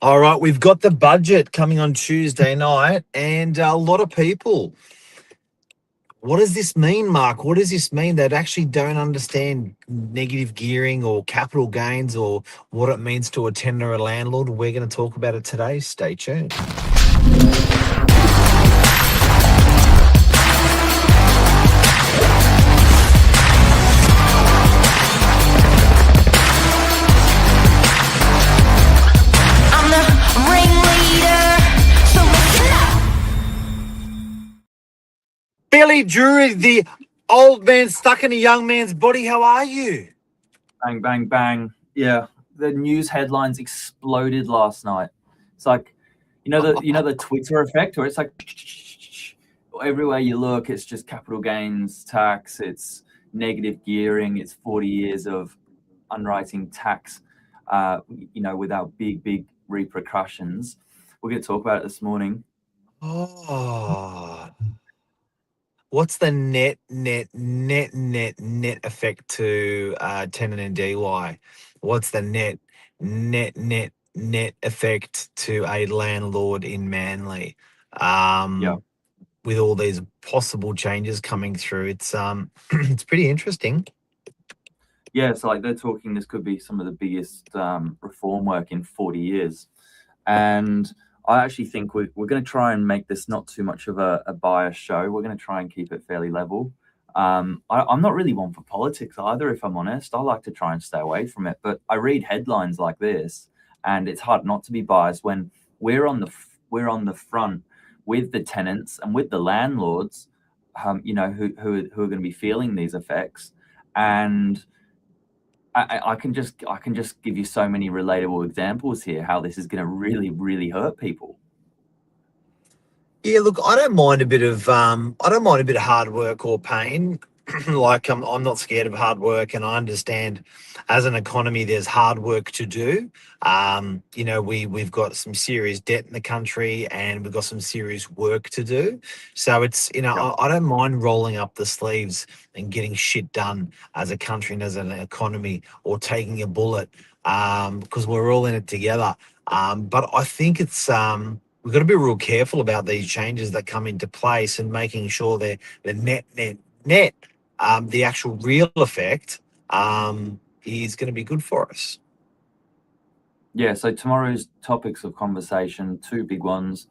All right, we've got the budget coming on Tuesday night, and a lot of people. What does this mean, Mark? What does this mean? That actually don't understand negative gearing or capital gains or what it means to a tenant or a landlord. We're going to talk about it today. Stay tuned. Billy Drury, the old man stuck in a young man's body. How are you? Bang, bang, bang. Yeah, the news headlines exploded last night. It's like, the Twitter effect, where it's like everywhere you look, it's just capital gains tax, it's negative gearing, it's 40 years of underwriting tax, without big repercussions. We're going to talk about it this morning. Oh, what's the net effect to tenant and DY? What's the net effect to a landlord in Manly? Yeah. With all these possible changes coming through, it's it's pretty interesting. Yeah, so like they're talking, this could be some of the biggest reform work in 40 years. And I actually think we're going to try and make this not too much of a bias show. We're going to try and keep it fairly level. I'm not really one for politics either, if I'm honest. I like to try and stay away from it. But I read headlines like this, and it's hard not to be biased when we're on the front with the tenants and with the landlords, who are going to be feeling these effects. And I can just give you so many relatable examples here how this is going to really hurt people. Yeah, look, I don't mind a bit of hard work or pain. Like I'm not scared of hard work, and I understand as an economy there's hard work to do. We've got some serious debt in the country, and we've got some serious work to do. So it's I don't mind rolling up the sleeves and getting shit done as a country and as an economy, or taking a bullet, because we're all in it together. But I think it's we've got to be real careful about these changes that come into place and making sure they're the net. The actual real effect is going to be good for us. Yeah, so tomorrow's topics of conversation, two big ones.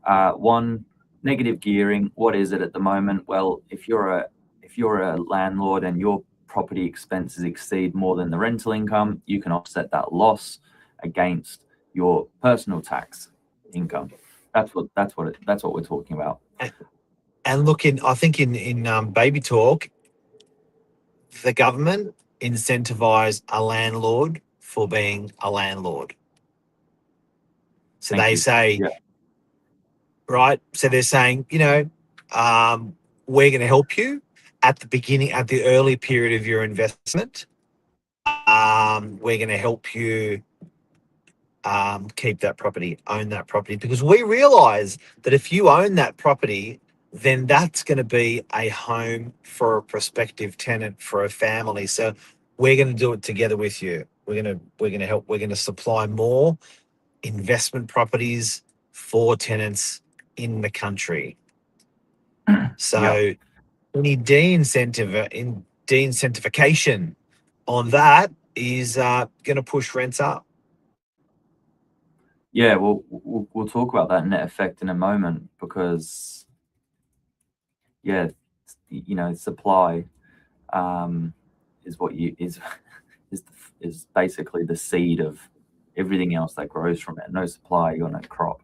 One, negative gearing. What is it at the moment? Well, if you're a landlord and your property expenses exceed more than the rental income, you can offset that loss against your personal tax income. That's what we're talking about. And look, I think in baby talk, the government incentivise a landlord for being a landlord. So they say, right? So they're saying, we're going to help you at the beginning, at the early period of your investment. We're going to help you keep that property, own that property, because we realise that if you own that property, then that's going to be a home for a prospective tenant, for a family. So we're going to do it together with you. We're going to help. We're going to supply more investment properties for tenants in the country. So any de-incentification on that is going to push rents up. Yeah, we'll talk about that net effect in a moment, because supply is basically the seed of everything else that grows from it. No supply, you got no crop.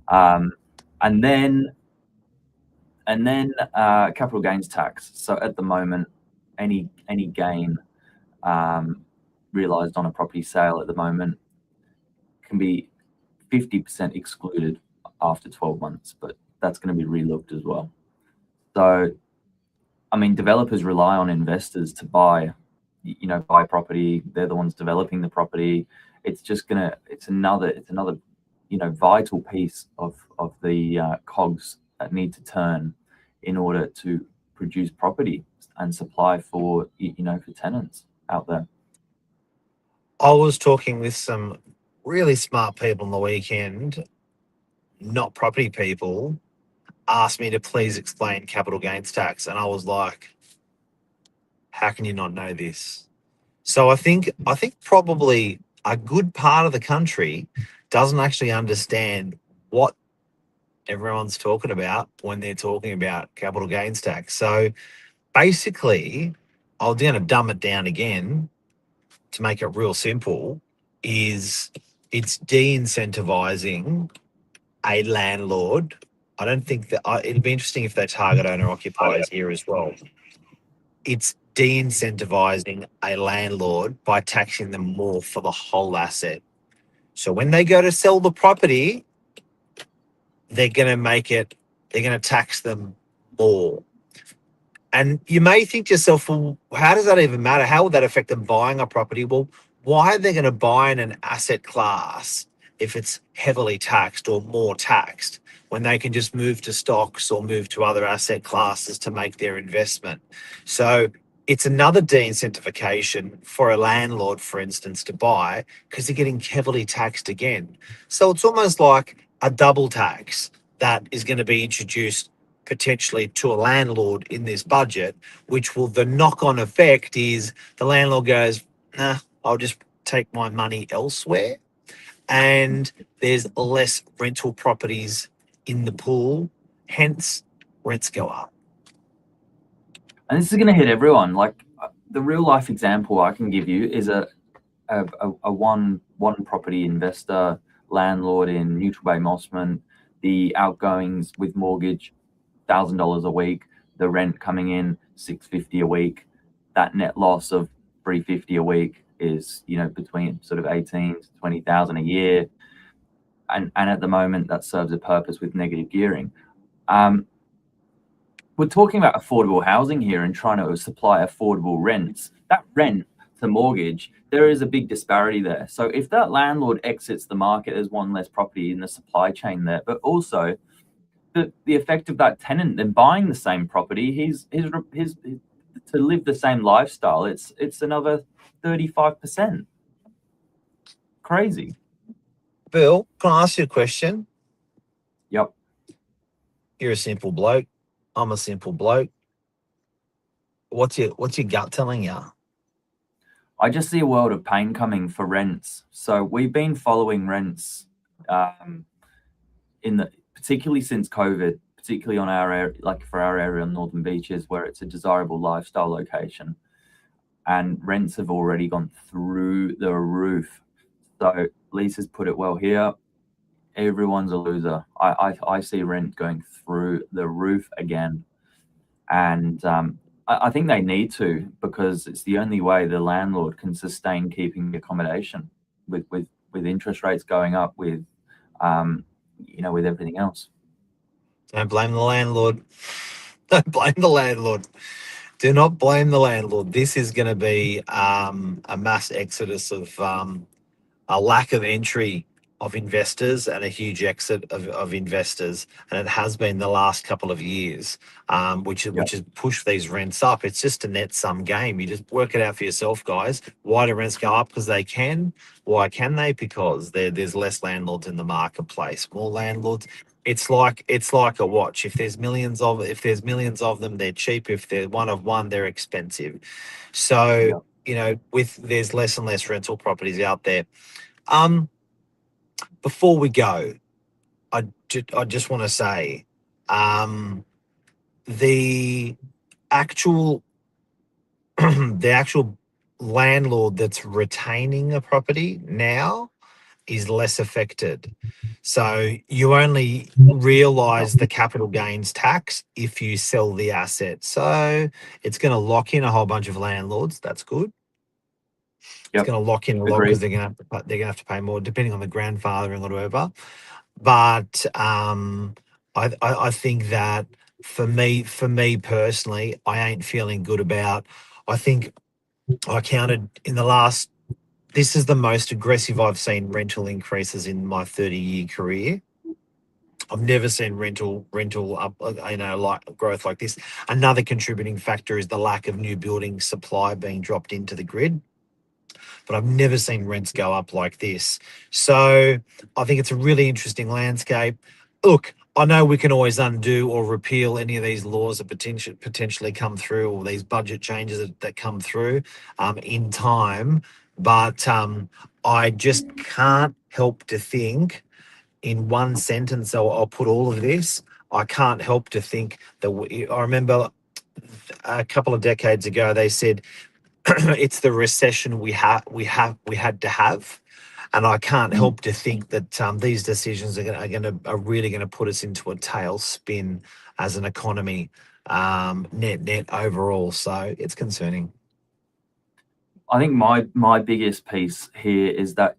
And then capital gains tax. So at the moment, any gain realized on a property sale at the moment can be 50% excluded after 12 months, but that's going to be relooked as well. So, I mean, developers rely on investors to buy property. They're the ones developing the property. It's another vital piece of the cogs that need to turn in order to produce property and supply for tenants out there. I was talking with some really smart people on the weekend, not property people, asked me to please explain capital gains tax. And I was like, how can you not know this? So I think probably a good part of the country doesn't actually understand what everyone's talking about when they're talking about capital gains tax. So basically, I'm going to dumb it down again to make it real simple. Is it's de-incentivizing a landlord. I don't think that it'd be interesting if they target owner occupiers here as well. It's de-incentivizing a landlord by taxing them more for the whole asset. So when they go to sell the property, they're going to they're going to tax them more. And you may think to yourself, well, how does that even matter? How would that affect them buying a property? Well, why are they going to buy in an asset class if it's heavily taxed or more taxed when they can just move to stocks or move to other asset classes to make their investment? So it's another de-incentivization for a landlord, for instance, to buy because they're getting heavily taxed again. So it's almost like a double tax that is going to be introduced potentially to a landlord in this budget, which will, the knock-on effect is the landlord goes, nah, I'll just take my money elsewhere. And there's less rental properties in the pool, hence rents go up. And this is going to hit everyone. Like the real life example I can give you is a one property investor landlord in Neutral Bay Mossman. The outgoings with mortgage $1,000 a week, the rent coming in $650 a week. That net loss of $350 a week is between sort of 18 to 20,000 a year, and at the moment that serves a purpose with negative gearing. We're talking about affordable housing here and trying to supply affordable rents. That rent to mortgage, there is a big disparity there. So if that landlord exits the market, there's one less property in the supply chain there, but also the effect of that tenant then buying the same property, his to live the same lifestyle, it's another 35%. Crazy. Bill, can I ask you a question? Yep. You're a simple bloke. I'm a simple bloke. What's your gut telling you? I just see a world of pain coming for rents. So we've been following rents particularly since COVID, particularly on our area, like for our area on Northern Beaches, where it's a desirable lifestyle location, and rents have already gone through the roof. So Lisa's put it well here. Everyone's a loser. I see rent going through the roof again, and I think they need to, because it's the only way the landlord can sustain keeping the accommodation with interest rates going up, with with everything else. Don't blame the landlord. Don't blame the landlord. Do not blame the landlord. This is going to be a mass exodus of a lack of entry of investors and a huge exit of investors, and it has been the last couple of years, which has pushed these rents up. It's just a net sum game. You just work it out for yourself, guys. Why do rents go up? Because they can. Why can they? Because there's less landlords in the marketplace. More landlords. It's like a watch. If there's millions of them, they're cheap. If they're one of one, they're expensive. So there's less and less rental properties out there. Before we go, I just want to say, the actual the actual landlord that's retaining a property now is less affected. So you only realize the capital gains tax if you sell the asset. So it's going to lock in a whole bunch of landlords. That's good. It's going to lock in a lot because they're going to have to pay more depending on the grandfathering or whatever. But I think that for me personally, I ain't feeling good about. I think I counted in the last. This is the most aggressive I've seen rental increases in my 30-year career. I've never seen rental up, like growth like this. Another contributing factor is the lack of new building supply being dropped into the grid. but I've never seen rents go up like this. So I think it's a really interesting landscape. Look, I know we can always undo or repeal any of these laws that potentially come through, or these budget changes that come through in time, but I just can't help to think in one sentence. So I'll put all of this. I can't help to think that I remember a couple of decades ago they said it's the recession we had to have, and I can't Mm. help to think that these decisions are really going to put us into a tailspin as an economy, net overall. So it's concerning. I think my biggest piece here is that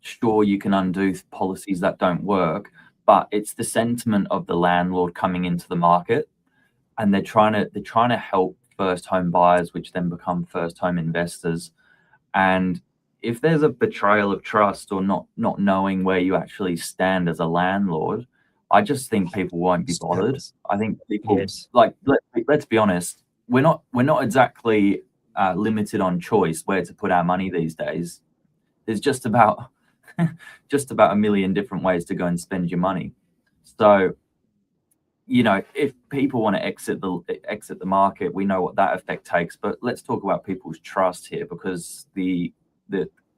sure, you can undo policies that don't work, but it's the sentiment of the landlord coming into the market, and they're trying to help first home buyers, which then become first home investors. And if there's a betrayal of trust or not knowing where you actually stand as a landlord, I just think people won't be bothered. I think people, Yes. like, let's be honest, we're not exactly limited on choice where to put our money these days. There's just about just about a million different ways to go and spend your money. So, if people want to exit the market, we know what that effect takes. But let's talk about people's trust here, because the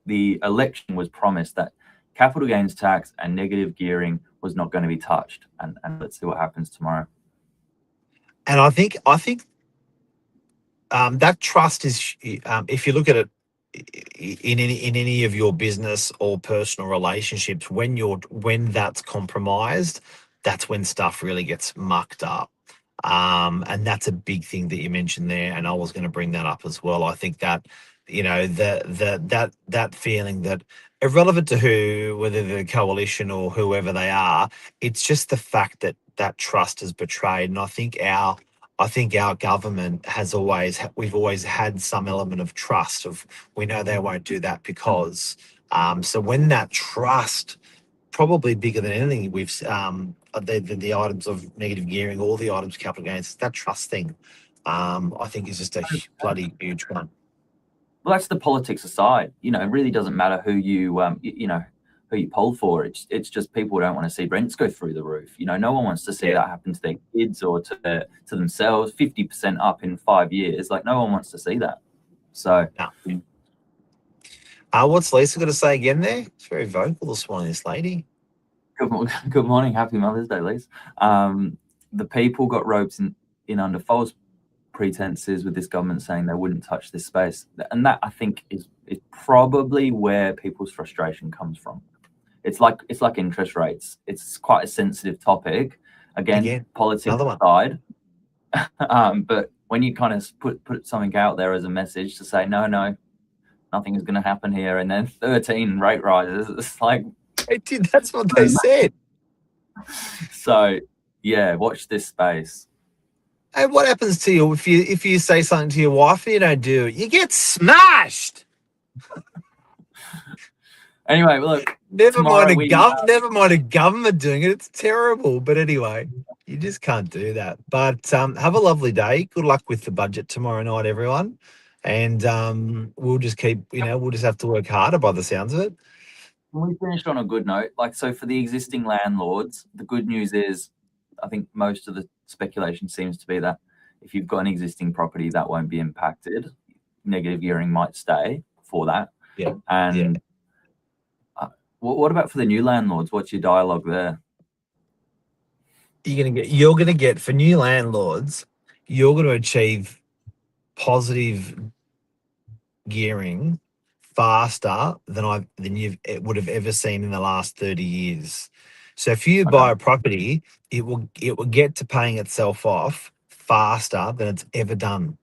election was promised that capital gains tax and negative gearing was not going to be touched, and let's see what happens tomorrow. And I think that trust is, if you look at it in any of your business or personal relationships, when that's compromised, that's when stuff really gets mucked up. And that's a big thing that you mentioned there, and I was going to bring that up as well. I think that that feeling that, irrelevant to whether the coalition or whoever they are, it's just the fact that that trust is betrayed. And I think our government we've always had some element of trust of, we know they won't do that because, so when that trust, probably bigger than anything the items of negative gearing, all the items of capital gains, that trust thing, I think is just a bloody huge one. Well, that's the politics aside. It really doesn't matter who you poll for. It's just people don't want to see rents go through the roof. No one wants to see that happen to their kids or to themselves. 50% up in 5 years. Like, no one wants to see that. So, No. What's Lisa got to say again there? It's very vocal this morning, this lady. good morning, happy Mother's Day, Lise. The people got roped in under false pretenses with this government saying they wouldn't touch this space, and that, I think, is probably where people's frustration comes from. It's like interest rates. It's quite a sensitive topic. Again, politics another one. aside, but when you kind of put something out there as a message to say no, nothing is going to happen here, and then 13 rate rises, it's like, That's what they said. So, yeah, watch this space. And what happens to you if you say something to your wife and you don't do it? You get smashed. Anyway, look. Never mind a government doing it. It's terrible. But anyway, you just can't do that. But have a lovely day. Good luck with the budget tomorrow night, everyone. And we'll just we'll just have to work harder by the sounds of it. We finished on a good note. So for the existing landlords, the good news is, I think most of the speculation seems to be that if you've got an existing property, that won't be impacted. Negative gearing might stay for that. Yeah. And what about for the new landlords? What's your dialogue there? You're gonna get for new landlords, you're going to achieve positive gearing faster than you would have ever seen in the last 30 years. So if you buy a property, it will get to paying itself off faster than it's ever done.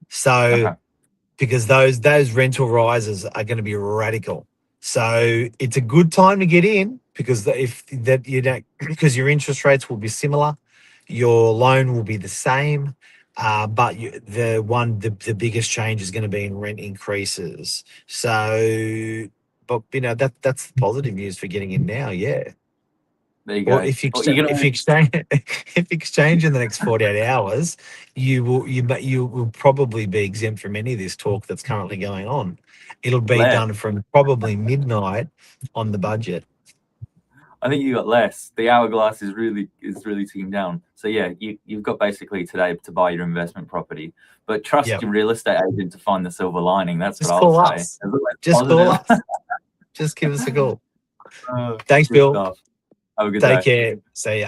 So because those rental rises are going to be radical. So it's a good time to get in, because because your interest rates will be similar, your loan will be the same, but the biggest change is going to be in rent increases. So, but that's the positive news for getting in now. Yeah. There you Or go. Well, you're if gonna you exchange if you exchange in the next 48 hours, you will probably be exempt from any of this talk that's currently going on. It'll be less. done from probably midnight on the budget. I think you got less. The hourglass is really ticking down. So yeah, you've got basically today to buy your investment property, but trust Yep. your real estate agent to find the silver lining. That's Just what call I'll say. us. As always Just call positive. us. Just give us a call. Uh, Thanks, good Bill. stuff. Have a good Take day. care. See ya.